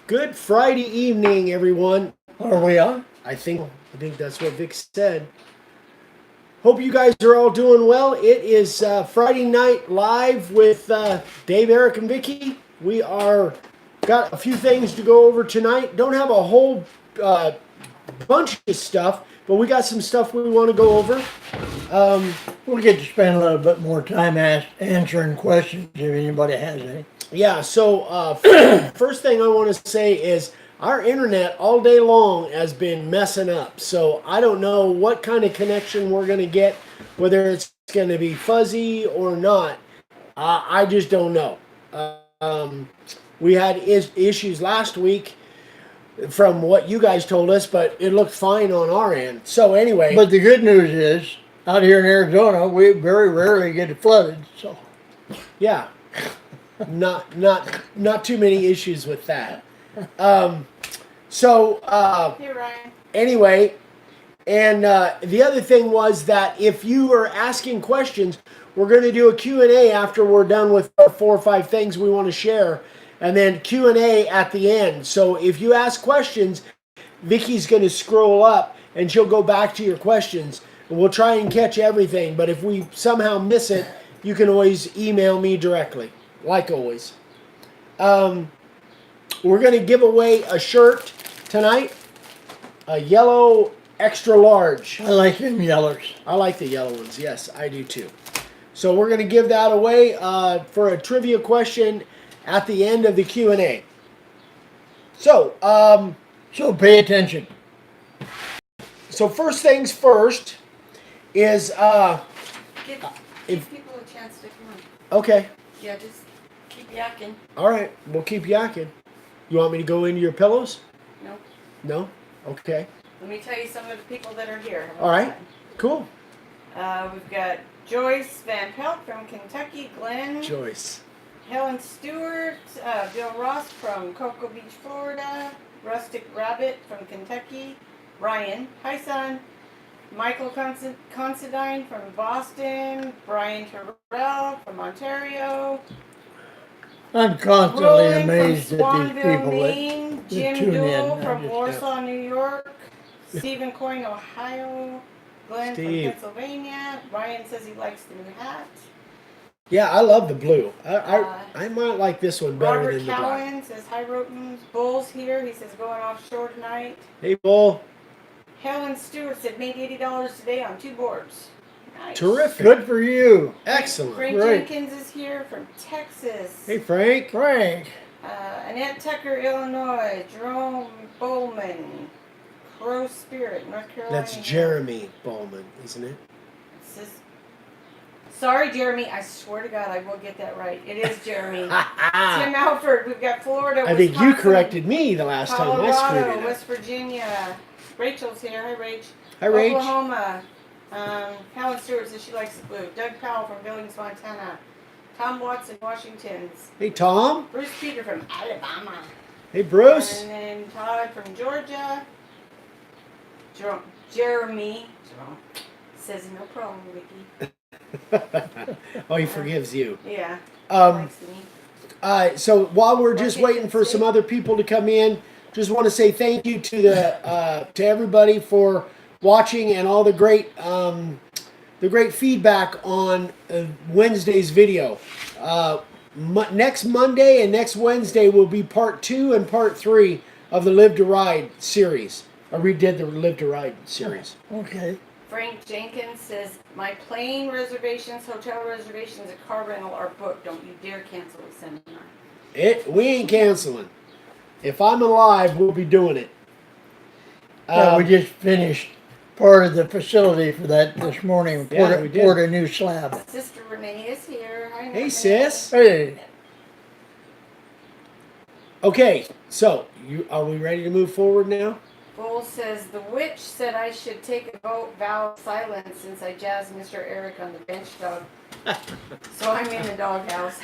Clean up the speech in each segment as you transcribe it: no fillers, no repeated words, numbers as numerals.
Good Friday evening, everyone. Are we on? I think that's what Vic said. Hope you guys are all doing well. It is Friday night live with Dave, Eric, and Vicky. We are got a few things to go over tonight. Don't have a whole uh, bunch of stuff, but we got some stuff we want to go over. We'll get to spend a little bit more time answering questions if anybody has any. Yeah. So first thing I want to say is our internet all day long has been messing up. So I don't know what kind of connection we're going to get, whether it's going to be fuzzy or not. I just don't know. We had issues last week from what you guys told us, but it looked fine on our end. So anyway, But the good news is, out here in Arizona, we very rarely get flooded. So yeah, not too many issues with that. Here, Ryan. Anyway, and the other thing was that if you are asking questions, we're going to do a Q&A after we're done with our 4 or 5 things we want to share, and then Q&A at the end. So if you ask questions, Vicky's going to scroll up and she'll go back to your questions, and we'll try and catch everything. But if we somehow miss it, you can always email me directly, like always. We're going to give away a shirt tonight, a yellow extra large. I like them yellers. I like the yellow ones. Yes, I do too. So we're going to give that away for a trivia question at the end of the Q&A. So, So pay attention. so first things first is Give people a chance to come on. okay. Yeah, just keep yakking. All right, we'll keep yakking. You want me to go into your pillows? No. No. Okay. Let me tell you some of the people that are here. All right. Cool. We've got Joyce Van Pelt from Kentucky, Glenn, Joyce. Helen Stewart, Bill Ross from Cocoa Beach, Florida, Rustic Rabbit from Kentucky, Ryan, hi son, Michael Considine from Boston, Brian Terrell from Ontario, I'm constantly Roland amazed from at these Swanville, people Maine, that Jim tune in. Duell I from just- Warsaw, New York, Stephen Coyne, Ohio, Glenn Steve. from Pennsylvania. Ryan says he likes the new hat. Yeah, I love the blue. I might like this one better Robert than the black. Cowan says hi, Rhotens. Bull's here. He says going offshore tonight. Hey, Bull. Helen Stewart said made $80 today on 2 boards. Nice. Terrific. Good for you. Excellent. Frank Great. Jenkins is here from Texas. Hey, Frank. Frank. Annette Tucker, Illinois. Jerome Bowman, Crow Spirit, North Carolina. That's Jeremy Bowman, isn't it? Sorry, Jeremy. I swear to God, I will get that right. It is Jeremy. Tim Alford. We've got Florida. I think you Wisconsin, corrected me the last time I screwed Colorado, it up. West Virginia. Rachel's here. Hi, Rach. Hi, Rach. Oklahoma. Helen Stewart says she likes the blue. Doug Powell from Billings, Montana. Tom Watson, Washington. Hey, Tom. Bruce Peter from Alabama. Hey, Bruce. And then Todd from Georgia. Jeremy says no problem, Vicky. Oh, he forgives you. Yeah. Um, Likes me. So while we're just waiting for some other people to come in, just want to say thank you to to everybody for watching and all the great feedback on Wednesday's video. Next Monday and next Wednesday will be part 2 and part 3 of the Live to Ride series. I redid the Live to Ride series. Okay. Frank Jenkins says, my plane reservations, hotel reservations, and car rental are booked. Don't you dare cancel the seminar. We ain't canceling. If I'm alive, we'll be doing it. We just finished part of the facility for that this morning. Yeah, we did. Poured a new slab. Sister Renee is here. Hi, Hey, Renee. sis. Hey. Okay, so are we ready to move forward now? Bull says, the witch said I should take a vow of silence since I jazzed Mr. Eric on the bench dog. So I'm in the doghouse.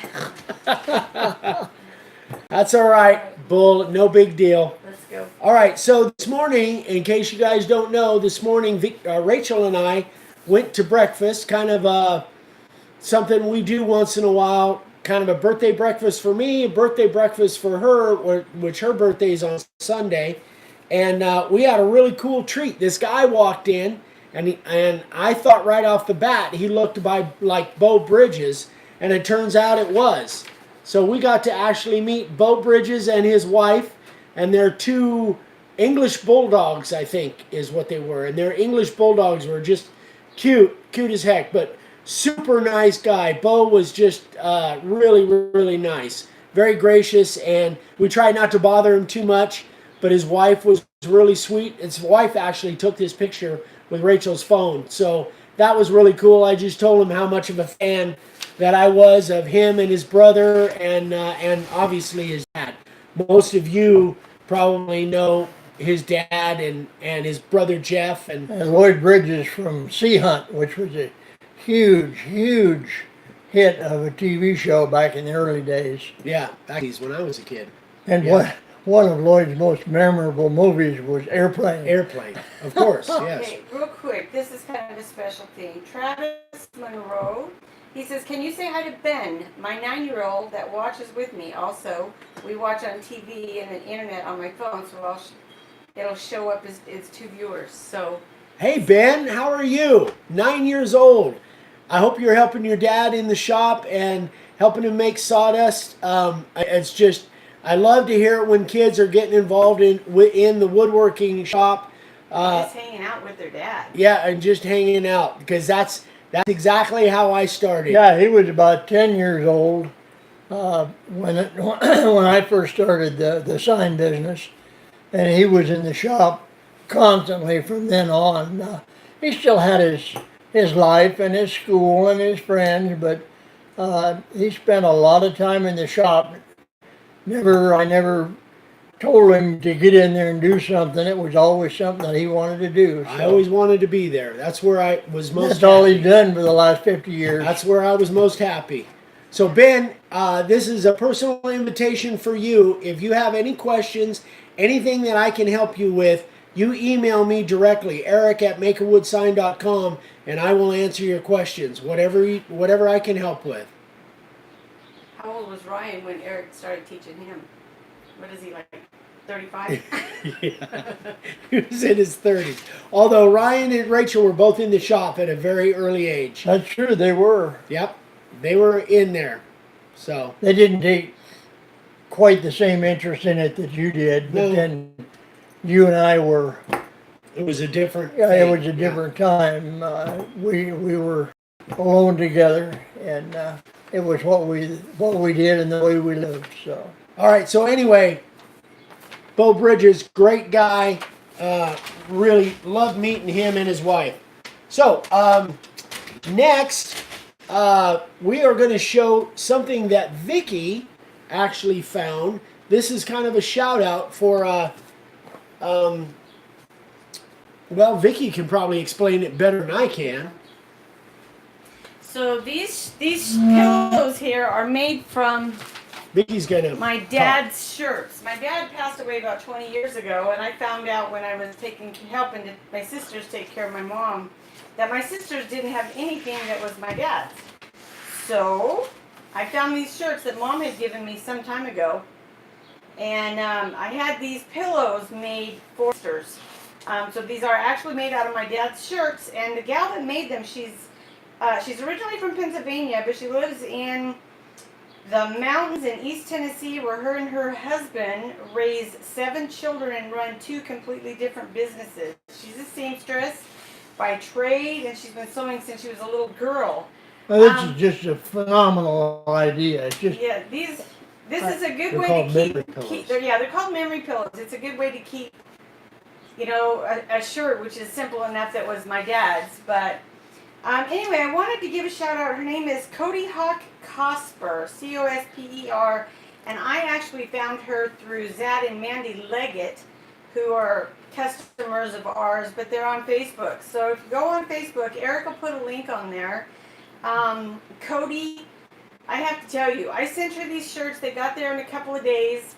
That's all right, Bull. No big deal. Let's go. All right, so this morning, in case you guys don't know, this morning Rachel and I went to breakfast, kind of something we do once in a while kind of a birthday breakfast for me, a birthday breakfast for her, which her birthday is on Sunday. And we had a really cool treat. This guy walked in, and I thought right off the bat he looked like Beau Bridges, and it turns out it was. So we got to actually meet Beau Bridges and his wife, and their two English bulldogs, I think, is what they were. And their English bulldogs were just cute as heck. But super nice guy. Beau was just really, really nice, very gracious, and we tried not to bother him too much. But his wife was really sweet. His wife actually took this picture with Rachel's phone, so that was really cool. I just told him how much of a fan that I was of him and his brother, and obviously his dad. Most of you probably know his dad and his brother Jeff and Lloyd Bridges from Sea Hunt, which was a huge hit of a TV show back in the early days. yeah, back when I was a kid. And Yeah. one of Lloyd's most memorable movies was Airplane. Airplane, of course, yes. Okay, real quick, this is kind of a special thing. Travis Monroe, he says, can you say hi to Ben, my 9-year-old that watches with me? Also, we watch on TV and the internet on my phone, so it'll show up as two viewers. So, Hey Ben, how are you? 9 years old. I hope you're helping your dad in the shop and helping him make sawdust. It's just, I love to hear it when kids are getting involved in the woodworking shop. just hanging out with their dad. Yeah, and just hanging out, because that's exactly how I started. Yeah, he was about 10 years old when I first started the sign business, and he was in the shop constantly from then on. He still had his life and his school and his friends, but he spent a lot of time in the shop. I never told him to get in there and do something. It was always something that he wanted to do. I always wanted to be there. That's where I was most That's all happy. he's done for the last 50 years. That's where I was most happy. So Ben, this is a personal invitation for you. If you have any questions, anything that I can help you with, you email me directly, eric@makeawoodsign.com, and I will answer your questions, whatever I can help with. How old was Ryan when Eric started teaching him? What is he, like 35? Yeah, he was in his 30s. Although Ryan and Rachel were both in the shop at a very early age. That's true, they were. Yep, they were in there. So They didn't take quite the same interest in it that you did, but No. then you and I were, it was a different. yeah, it thing. was a different time. We were alone together, and it was what we did and the way we lived. So All right. So anyway, Beau Bridges, great guy. Really loved meeting him and his wife. So next, we are going to show something that Vicky actually found. This is kind of a shout out for. Well, Vicky can probably explain it better than I can. So these pillows here are made from Vicky's gonna. my dad's shirts. My dad passed away about 20 years ago, and I found out when I was helping my sisters take care of my mom that my sisters didn't have anything that was my dad's. So I found these shirts that Mom had given me some time ago, and I had these pillows made for sisters. So these are actually made out of my dad's shirts, and the gal that made them, she's originally from Pennsylvania, but she lives in the mountains in East Tennessee, where her and her husband raise 7 children and run 2 completely different businesses. She's a seamstress by trade, and she's been sewing since she was a little girl. well, this is just a phenomenal idea. It's just Yeah, this is a good They're way called to memory keep. pillows. They're called memory pillows. It's a good way to keep, a shirt, which is simple enough. That was my dad's, but anyway, I wanted to give a shout out. Her name is Cody Hawk Cosper, Cosper, and I actually found her through Zad and Mandy Leggett, who are customers of ours, but they're on Facebook. So if you go on Facebook, Eric will put a link on there. Cody, I have to tell you, I sent her these shirts. They got there in a couple of days,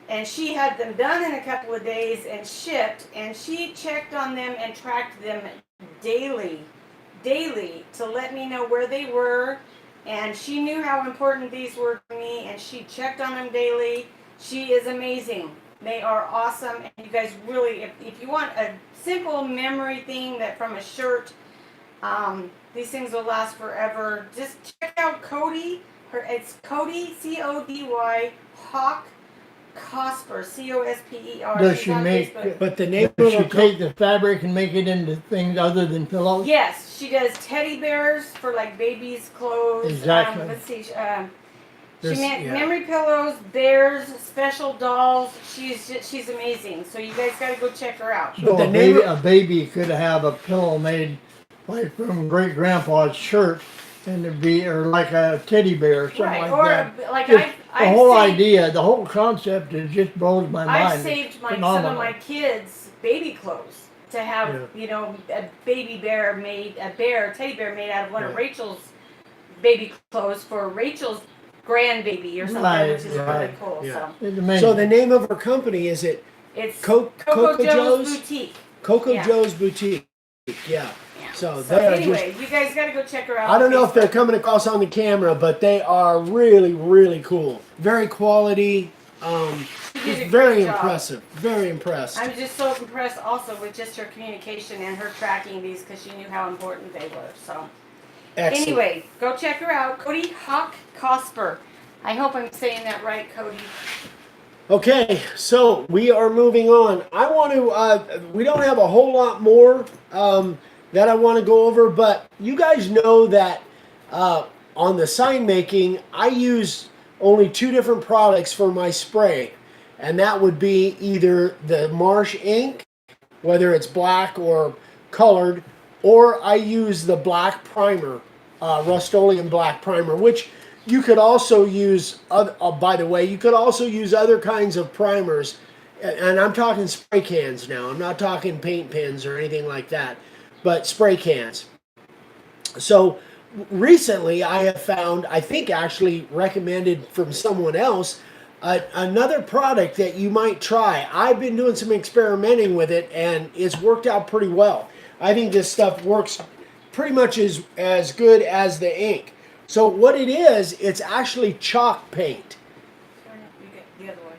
and she had them done in a couple of days and shipped, and she checked on them and tracked them daily to let me know where they were And she knew how important these were to me, and she checked on them daily. She is amazing. They are awesome. And you guys really, if you want a simple memory thing that from a shirt, these things will last forever. Just check out Cody. It's Cody, C-O-D-Y, Hawk Cosper, C-O-S-P-E-R. Does She's she on make? Facebook. But the name Does of she take the fabric and make it into things other than pillows? Yes, she does teddy bears for like babies' clothes. Exactly. Let's see. She There's- made yeah. memory pillows, bears, special dolls. She's amazing. So you guys got to go check her out. So the a name baby, of- a baby could have a pillow made like from great grandpa's shirt, and it'd be or like a teddy bear or something Right, like or that. like Just the I've whole saved, idea, the whole concept, it just blows my mind. I've It's saved some of phenomenal. my kids' baby clothes to have, Yeah. you know, a baby bear made, a teddy bear made out of one of Right. Rachel's baby clothes for Rachel's grandbaby or something, Right, which is right, really cool. yeah. So It's amazing. So the name of her company, is it it's Coco Coco Joe's Joe's? Boutique. Coco Yeah. Joe's Boutique. Yeah. Yeah. So So they are anyway, you guys got to go check her out. I don't on know if they're Facebook. coming across on the camera, but they are really, really cool. Very quality. She did a Just very great job. impressive. Very impressed. I'm just so impressed also with just her communication and her tracking these because she knew how important they were. So Excellent. anyway, go check her out. Cody Hawk Cosper. I hope I'm saying that right, Cody. Okay, so we are moving on. I want to, we don't have a whole lot more that I want to go over, but you guys know that on the sign making, I use only two different products for my spray. And that would be either the Marsh ink, whether it's black or colored, or I use the black primer, Rust-Oleum black primer, which you could also use, by the way, you could also use other kinds of primers. And I'm talking spray cans now. I'm not talking paint pens or anything like that, but spray cans. So recently I have found, I think actually recommended from someone else, another product that you might try. I've been doing some experimenting with it and it's worked out pretty well. I think this stuff works pretty much as good as the ink. So what it is, it's actually chalk paint. You get the other way.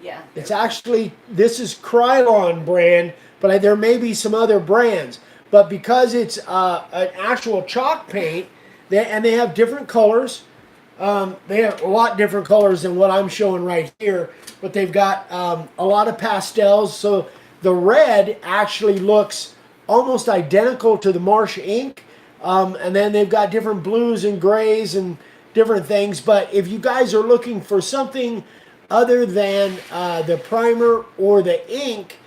Yeah. It's actually, this is Krylon brand, but there may be some other brands. But because it's an actual chalk paint, and they have different colors. They have a lot different colors than what I'm showing right here. But they've got a lot of pastels. So the red actually looks almost identical to the Marsh ink. And then they've got different blues and grays and different things. But if you guys are looking for something other than the primer or the ink,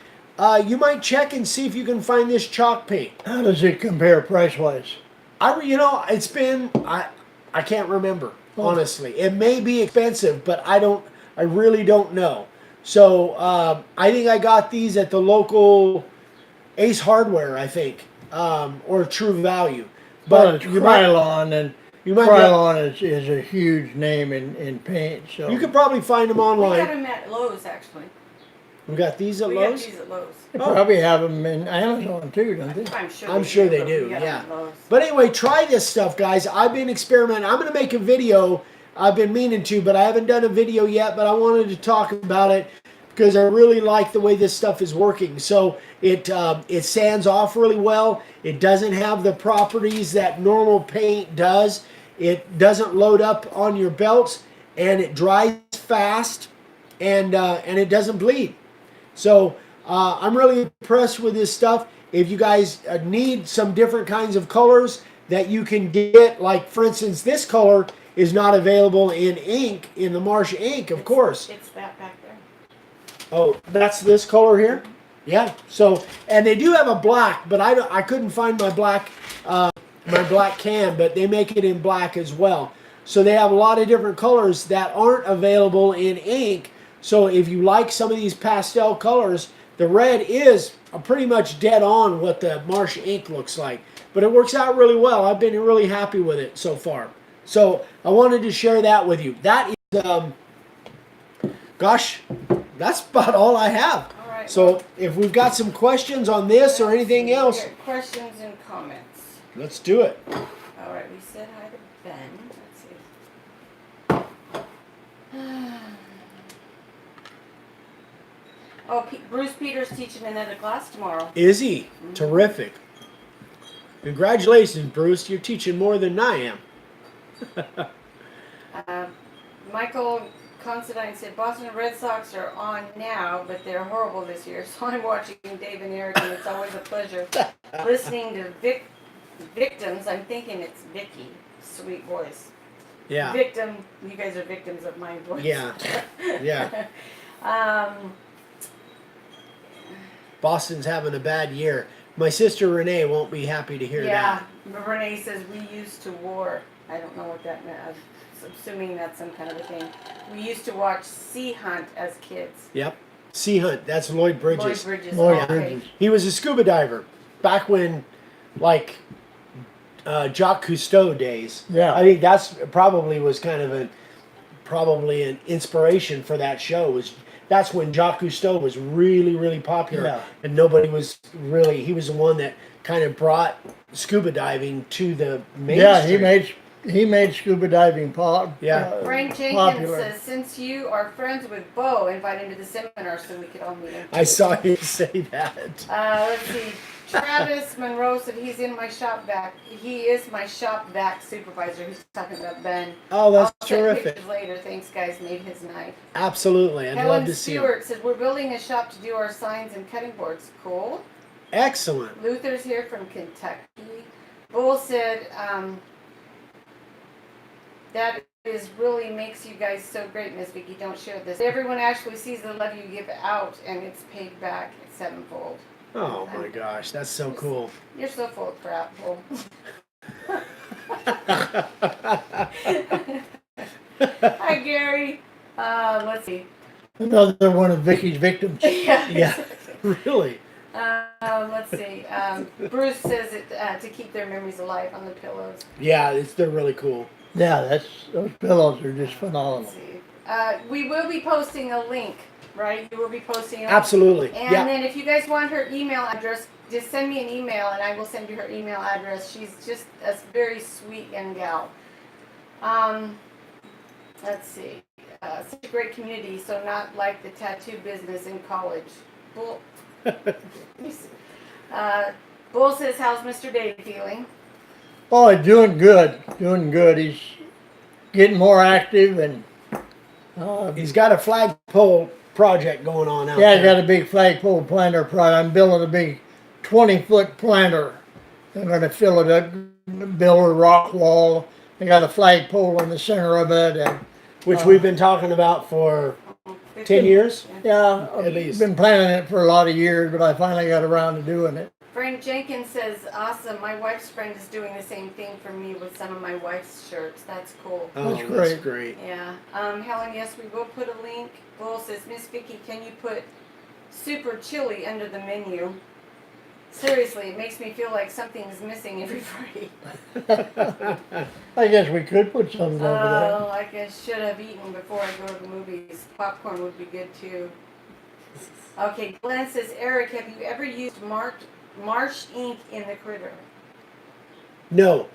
you might check and see if you can find this chalk paint. How does it compare price-wise? It's been, I can't remember, honestly. It may be expensive, but I really don't know. So I think I got these at the local Ace Hardware, I think, or True Value. But it's you might, Krylon, and you might Krylon is a huge name in paint. So you could probably find them We got online. them at Lowe's actually. We got these at We got Lowe's. these at Lowe's. they probably have them in Amazon too, don't they? I'm sure they but do, we got 'em yeah. at Lowe's. But anyway, try this stuff, guys. I've been experimenting. I'm going to make a video. I've been meaning to, but I haven't done a video yet. But I wanted to talk about it because I really like the way this stuff is working. So it sands off really well. It doesn't have the properties that normal paint does. It doesn't load up on your belts, and it dries fast, and it doesn't bleed. So I'm really impressed with this stuff. If you guys need some different kinds of colors that you can get, like for instance, this color is not available in ink, in the Marsh ink, of course. It's that back there. Oh, that's this color here? Yeah. So, and they do have a black, but I couldn't find my black can, but they make it in black as well. So they have a lot of different colors that aren't available in ink. So if you like some of these pastel colors, the red is pretty much dead on what the Marsh ink looks like. But it works out really well. I've been really happy with it so far. So I wanted to share that with you. That is, gosh, that's about all I have. All right. So if we've got some questions on this or anything else, Questions and comments. let's do it. All right. We said hi to Ben. Oh, Bruce Peters teaching another class tomorrow. Is he? Terrific. Congratulations, Bruce. You're teaching more than I am. Michael Considine said Boston Red Sox are on now, but they're horrible this year. So I'm watching Dave and Eric, and it's always a pleasure listening to victims. I'm thinking it's Vicky. Sweet voice. Yeah. Victim. You guys are victims of my voice. Yeah. Yeah. um, Boston's having a bad year. My sister Renee won't be happy to hear yeah. that. Renee says we used to war. I don't know what that meant. I'm assuming that's some kind of a thing. We used to watch Sea Hunt as kids. Yep. Sea Hunt. That's Lloyd Bridges. Lloyd Bridges. Lloyd okay. Bridges. He was a scuba diver back when, like, Jacques Cousteau days. Yeah. I think that's probably was kind of an inspiration for that show. That's when Jacques Cousteau was really popular, Yeah. and nobody was really. He was the one that kind of brought scuba diving to the mainstream. Yeah, he made scuba diving Yeah. Frank Jenkins popular. says, since you are friends with Beau, invite him to the seminar so we could all meet him. I saw him say that. Let's see. Travis Monroe said he's in my shop vac. He is my shop vac supervisor. He's talking about Ben. Oh, that's I'll send terrific. pictures later. Thanks, guys. Made his night. Absolutely, I'd Helen love to see him. Stewart said we're building a shop to do our signs and cutting boards. Cool. Excellent. Luther's here from Kentucky. Bull said that is really makes you guys so great, Miss Vicky. Don't share this. Everyone actually sees the love you give out, and it's paid back sevenfold. Oh my gosh, that's so cool. You're so full of crap, Bull. Hi, Gary. Let's see. Another one of Vicky's victims. Yeah. Yeah, really. Let's see. Bruce says it to keep their memories alive on the pillows. Yeah, they're really cool. Yeah, those pillows are just phenomenal. Let's see. We will be posting a link, right? You will be posting a link. Absolutely. And Yeah. then if you guys want her email address, just send me an email and I will send you her email address. She's just a very sweet young gal. Let's see. Such a great community, so not like the tattoo business in college. Bull. Bull says, how's Mr. Dave feeling? Oh, he's doing good. Doing good. He's getting more active and He's got a flagpole project going on out yeah, I there. got a big flagpole planter project. I'm building a big 20-foot planter. I'm going to fill it up, build a rock wall. I got a flagpole in the center of it, and Which we've been talking about for 10 years. yeah, At I've least. been planning it for a lot of years, but I finally got around to doing it. Frank Jenkins says, awesome. My wife's friend is doing the same thing for me with some of my wife's shirts. That's cool. Oh, That's that's great. great. Yeah. Helen, yes, we will put a link. Bull says, Miss Vicky, can you put super chili under the menu? Seriously, it makes me feel like something is missing every Friday. I guess we could put something over there. Oh, like I should have eaten before I go to the movies. Popcorn would be good too. Okay, Glenn says, Eric, have you ever used marsh ink in the critter? No,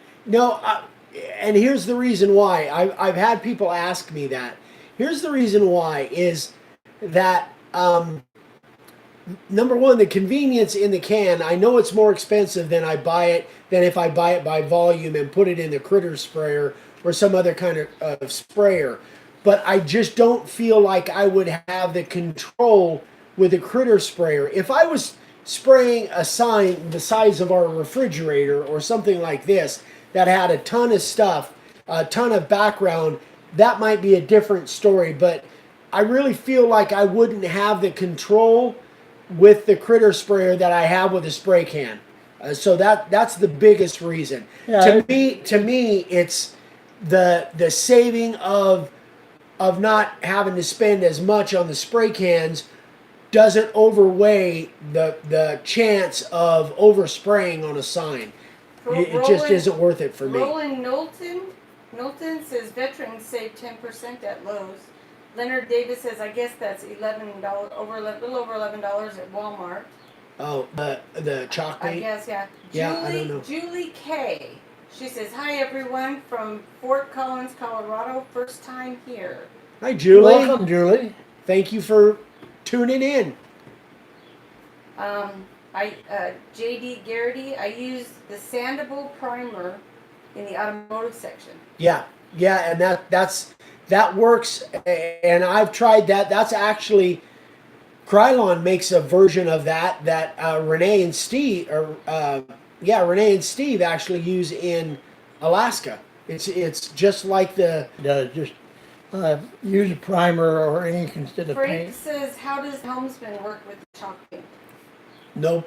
and here's the reason why. I've had people ask me that. Here's the reason why is that number one, the convenience in the can. I know it's more expensive than if I buy it by volume and put it in the critter sprayer or some other kind of sprayer. But I just don't feel like I would have the control with a critter sprayer. If I was spraying a sign the size of our refrigerator or something like this that had a ton of stuff, a ton of background, that might be a different story. But I really feel like I wouldn't have the control with the critter sprayer that I have with a spray can. So that's the biggest reason. Yeah, To me, it's the saving of not having to spend as much on the spray cans doesn't overweigh the chance of overspraying on a sign. It just isn't worth it for me. Roland Knowlton says veterans save 10% at Lowe's. Leonard Davis says, I guess that's $11, little over $11 at Walmart. Oh, the chalk I paint? guess, yeah. Yeah, I don't know. Julie K. She says, hi everyone from Fort Collins, Colorado. First time here. Hi, Julie. welcome, Julie. Thank you for tuning in. JD Garrity, I use the sandable primer in the automotive section. Yeah, yeah, and that works. And I've tried that. That's actually Krylon makes a version of that Renee and Steve, Renee and Steve actually use in Alaska. It's just like the Just use a primer or ink instead of Frank paint. says, how does Helmsman work with chalk paint? no.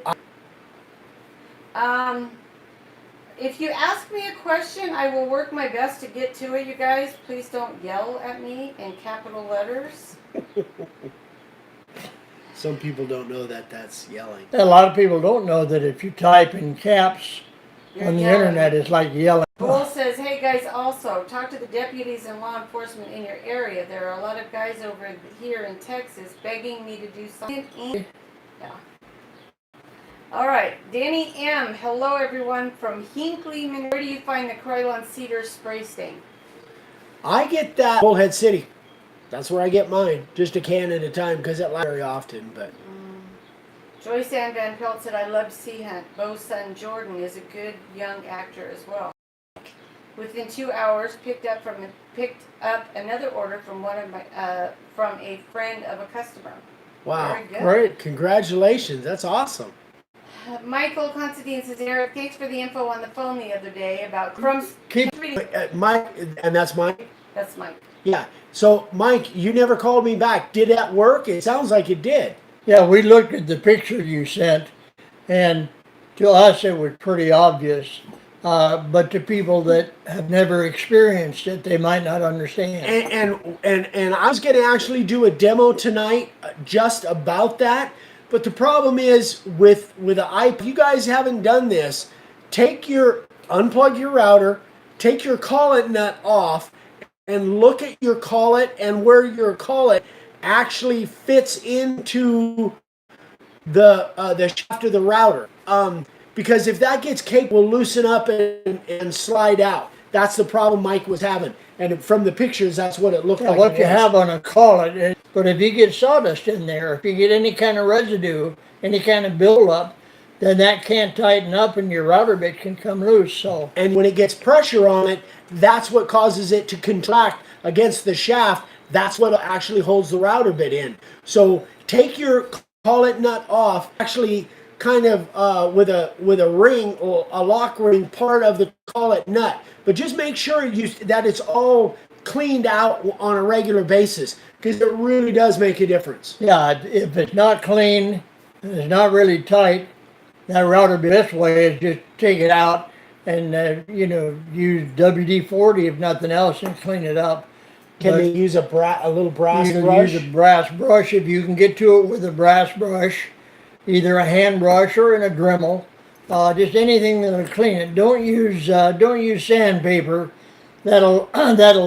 If you ask me a question, I will work my best to get to it, you guys. Please don't yell at me in capital letters. Some people don't know that that's yelling. A lot of people don't know that if you type in caps You're on the yelling. internet, it's like yelling. Bull says, hey guys, also talk to the deputies and law enforcement in your area. There are a lot of guys over here in Texas begging me to do something. Yeah. All right, Danny M. Hello, everyone from Hinkley. Where do you find the Krylon Cedar spray stain? I get that Bullhead City. That's where I get mine, just a can at a time because it lasts very often. But Joyce Ann Van Pelt said, I love Sea Hunt. Beau's son Jordan is a good young actor as well. Within 2 hours, picked up another order from one of my from a friend of a customer. wow, Very good. great! Congratulations, that's awesome. Michael Constantine says, Eric, thanks for the info on the phone the other day about crumbs. Mike, and that's Mike. That's Mike. Yeah. So, Mike, you never called me back. Did that work? It sounds like it did. Yeah, we looked at the picture you sent, and to us it was pretty obvious. But to people that have never experienced it, they might not understand. And I was going to actually do a demo tonight just about that. But the problem is with the iPad, you guys haven't done this. Unplug your router, take your collet nut off, and look at your collet and where your collet actually fits into the shaft of the router. Because if that gets caked, will loosen up and slide out. That's the problem Mike was having. And from the pictures, that's what it looked like. What you have on a collet, but if you get sawdust in there, if you get any kind of residue, any kind of buildup, then that can't tighten up and your router bit can come loose. So, and when it gets pressure on it, that's what causes it to contract against the shaft. That's what actually holds the router bit in. So take your collet nut off, actually kind of with a ring or a lock ring part of the collet nut, but just make sure that it's all cleaned out on a regular basis, because it really does make a difference. yeah, if it's not clean, and it's not really tight, that router bit, this way is just take it out and use WD-40 if nothing else and clean it up. Can they use a little brass You can brush? use a brass brush if you can get to it with a brass brush, either a hand brush or in a Dremel. Just anything that'll clean it. Don't use sandpaper. That'll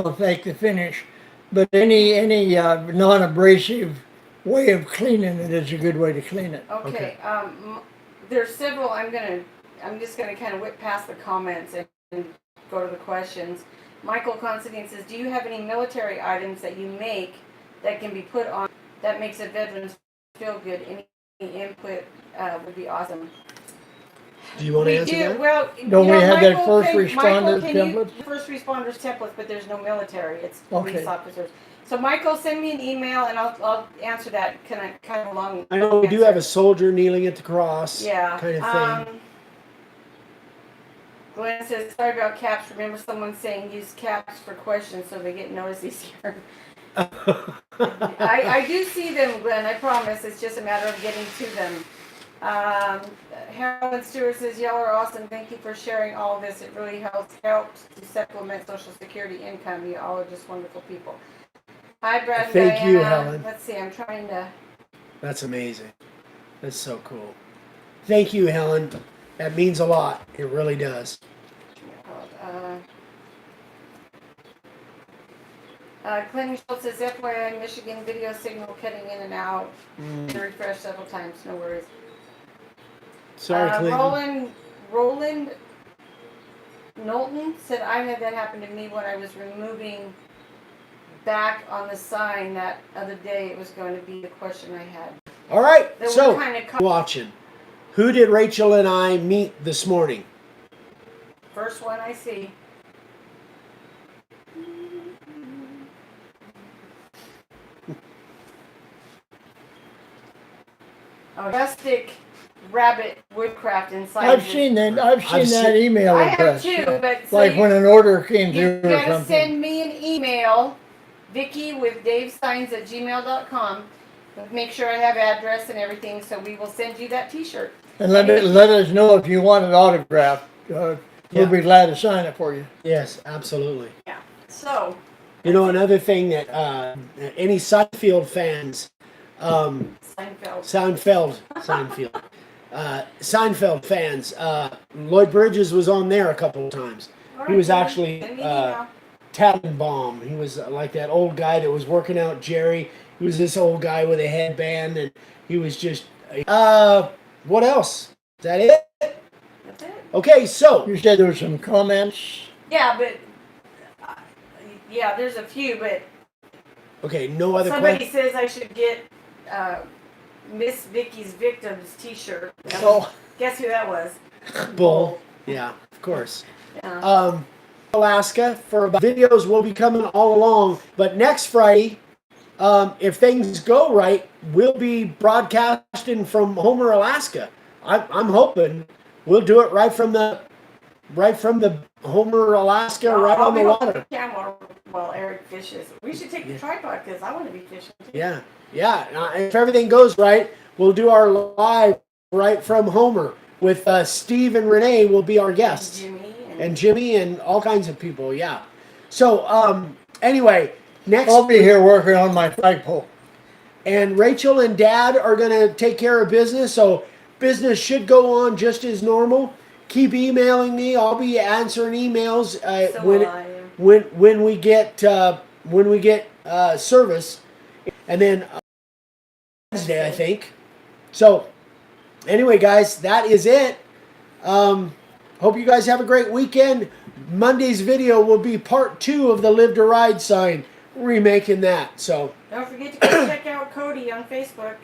affect the finish. But any non-abrasive way of cleaning it is a good way to clean it. Okay. There's several. I'm just gonna kind of whip past the comments and go to the questions. Michael Constantine says, do you have any military items that you make that can be put on that makes a veteran feel good? Any input would be awesome. Do you want to answer that? Well, Don't we have that Michael, first responders template? First responders template, but there's no military. It's Okay. police officers. So Michael, send me an email and I'll answer that kind of long. I know we do have a soldier kneeling at the cross, Yeah. kind of thing. Glenn says, sorry about caps. Remember someone saying use caps for questions so they get noticed easier. I do see them, Glenn. I promise. It's just a matter of getting to them. Helen Stewart says, y'all are awesome. Thank you for sharing all of this. It really helps to supplement Social Security income. You all are just wonderful people. Hi, Brad and Thank you, Diana. Helen. Let's see. I'm trying to... That's amazing. That's so cool. Thank you, Helen. That means a lot. It really does. Clinton Schultz says, FYI, Michigan video signal cutting in and out. Refresh several times. No worries. Sorry, Clinton. Roland Knowlton said, I had that happen to me when I was removing back on the sign that other day. It was going to be the question I had. All right. That So we're kind of watching. Who did Rachel and I meet this morning? first one I see. Oh, rustic rabbit woodcraft inside. I've seen that. I've seen that email I have address. too, but so Like when an order came you through or gotta something. send me an email, Vicky with davesigns@gmail.com. Make sure I have address and everything, so we will send you that T-shirt. And let us know if you want it autographed. Yeah. We'll be glad to sign it for you. Yes, absolutely. Yeah. So You know, another thing that any Seinfeld fans, Seinfeld. Seinfeld fans, Lloyd Bridges was on there a couple of times. He was actually Send me an email. Tannenbaum. He was like that old guy that was working out Jerry. He was this old guy with a headband, and he was just. What else? Is that it? That's it. Okay, so You said there were some comments. Yeah, but yeah, there's a few, but okay, no other somebody questions. says I should get Miss Vicky's Victims T-shirt. Oh. Guess who that was? Bull. Yeah, of course. Yeah. Alaska for about videos will be coming all along, but next Friday, if things go right, we'll be broadcasting from Homer, Alaska. I'm hoping we'll do it right from the Homer, Alaska, right on the water. While Eric fishes. We should take the tripod because I want to be fishing too. Yeah, yeah. If everything goes right, we'll do our live right from Homer with Steve and Renee will be our guests. And Jimmy and all kinds of people, yeah. So, anyway, next... I'll be here working on my flagpole. And Rachel and Dad are going to take care of business, so business should go on just as normal. Keep emailing me. I'll be answering emails when we get service. And then Wednesday, I think. So, anyway, guys, that is it. Hope you guys have a great weekend. Monday's video will be part 2 of the Live to Ride sign. Remaking that. So Don't forget to go check out Cody on Facebook.